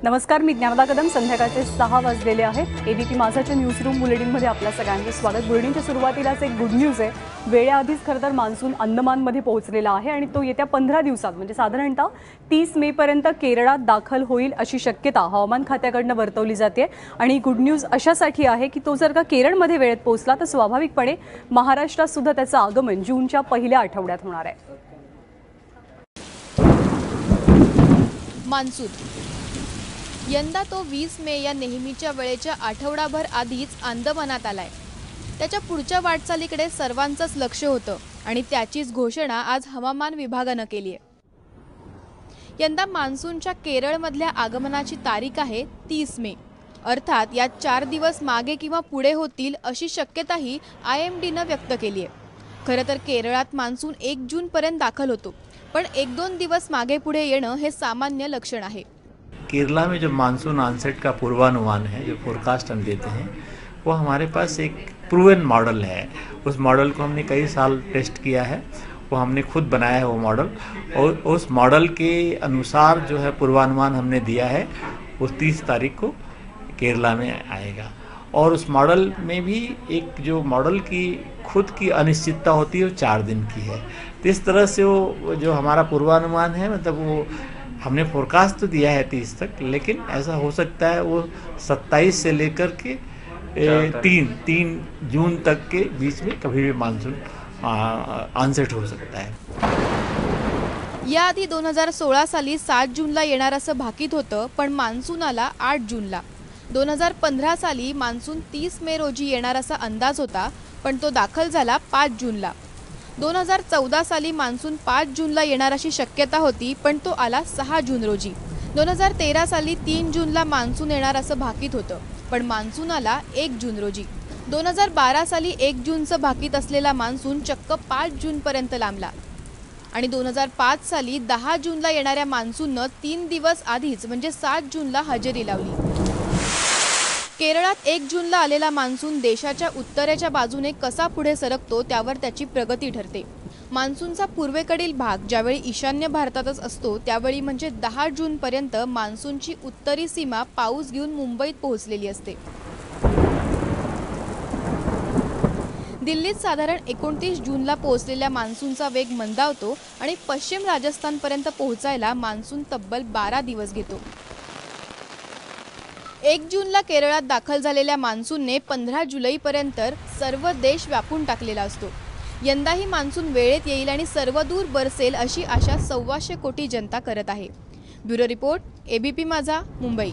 नमस्कार, मी ज्ञानदा कदम. संध्याकाळचे 6 वाजलेले आहेत. एबीपी माझाच्या न्यूजरूम बुलेटिनमध्ये आपल्या सगळ्यांचं स्वागत. बुलेटिनच्या सुरुवातीलाच एक गुड न्यूज आहे. वेळेआधीच खरं तर मान्सून अंदमानमध्ये पोहोचलेला आहे आणि तो येत्या 15 दिवसात म्हणजे साधारणतः 30 मेपर्यंत केरळात दाखल होईल अशी शक्यता हवामान खात्याकडनं वर्तवली जाते. आणि गुड न्यूज अशासाठी आहे की तो जर का केरळमध्ये वेळेत पोहोचला तर स्वाभाविकपणे महाराष्ट्रात सुद्धा त्याचं आगमन जूनच्या पहिल्या आठवड्यात होणार आहे. मान्सून यंदा तो 20 मे या नेहमीच्या वेळेच्या आठवडाभर आधीच अंदमानात आलाय. त्याच्या पुढच्या वाटचालीकडे सर्वांचंच लक्ष होतं आणि त्याचीच घोषणा आज हवामान विभागानं केली आहे. यंदा मान्सूनच्या केरळमधल्या आगमनाची तारीख आहे 30 मे. अर्थात यात 4 दिवस मागे किंवा पुढे होतील अशी शक्यताही IMDनं व्यक्त केली आहे. खरं तर केरळात मान्सून 1 जूनपर्यंत दाखल होतो, पण 1-2 दिवस मागे पुढे येणं हे सामान्य लक्षण आहे. केरला में जो मानसून ऑनसेट का पूर्वानुमान है, जो फोरकास्ट हम देते हैं, वो हमारे पास एक प्रूवन मॉडल है. उस मॉडल को हमने कई साल टेस्ट किया है, वो हमने खुद बनाया है वो मॉडल, और उस मॉडल के अनुसार जो है पूर्वानुमान हमने दिया है वो 30 तारीख को केरला में आएगा. और उस मॉडल में भी एक जो मॉडल की खुद की अनिश्चितता होती है वो 4 दिन की है. तो इस तरह से वो जो हमारा पूर्वानुमान है, मतलब वो हमने फोरकास्ट तो दिया है 30 तक, लेकिन ऐसा हो सकता है वो 27 से लेकर के 3 जून तक के बीच में कभी भी मानसून ऑनसेट हो सकता है. याआधी 2016 साली 7 जूनला येणार असं भाकीत होतं, पण मान्सून आला 8 जूनला. 2015 साली मान्सून 30 मे रोजी येणार असा अंदाज होता, पण तो दाखल झाला 5 जूनला. 2014 साली मान्सून 5 जूनला येणार अशी शक्यता होती, पण तो आला 6 जून रोजी. 2013 साली 3 जूनला मान्सून येणार असं भाकीत होतं, पण मान्सून आला 1 जून रोजी. 2012 साली 1 जूनचं भाकीत असलेला मान्सून चक्क 5 जूनपर्यंत लांबला. आणि 2005 साली 10 जूनला येणाऱ्या मान्सूननं 3 दिवस आधीच म्हणजे 7 जूनला हजेरी लावली. केरळात 1 जूनला आलेला मान्सून देशाच्या उत्तरेच्या बाजूने कसा पुढे सरकतो त्यावर त्याची प्रगती ठरते. मान्सूनचा पूर्वेकडील भाग ज्यावेळी ईशान्य भारतातच असतो त्यावेळी म्हणजे 10 जूनपर्यंत मान्सूनची उत्तरी सीमा पाऊस घेऊन मुंबईत पोहोचलेली असते. दिल्लीत साधारण 29 जूनला पोहोचलेल्या मान्सूनचा वेग मंदावतो आणि पश्चिम राजस्थानपर्यंत पोहोचायला मान्सून तब्बल 12 दिवस घेतो. 1 जूनला केरळात दाखल झालेल्या मान्सूनने 15 जुलैपर्यंत सर्व देश व्यापून टाकलेला असतो. यंदाही मान्सून वेळेत येईल आणि सर्वदूर बरसेल अशी आशा 125 कोटी जनता करत आहे. ब्युरो रिपोर्ट, ABP माझा, मुंबई.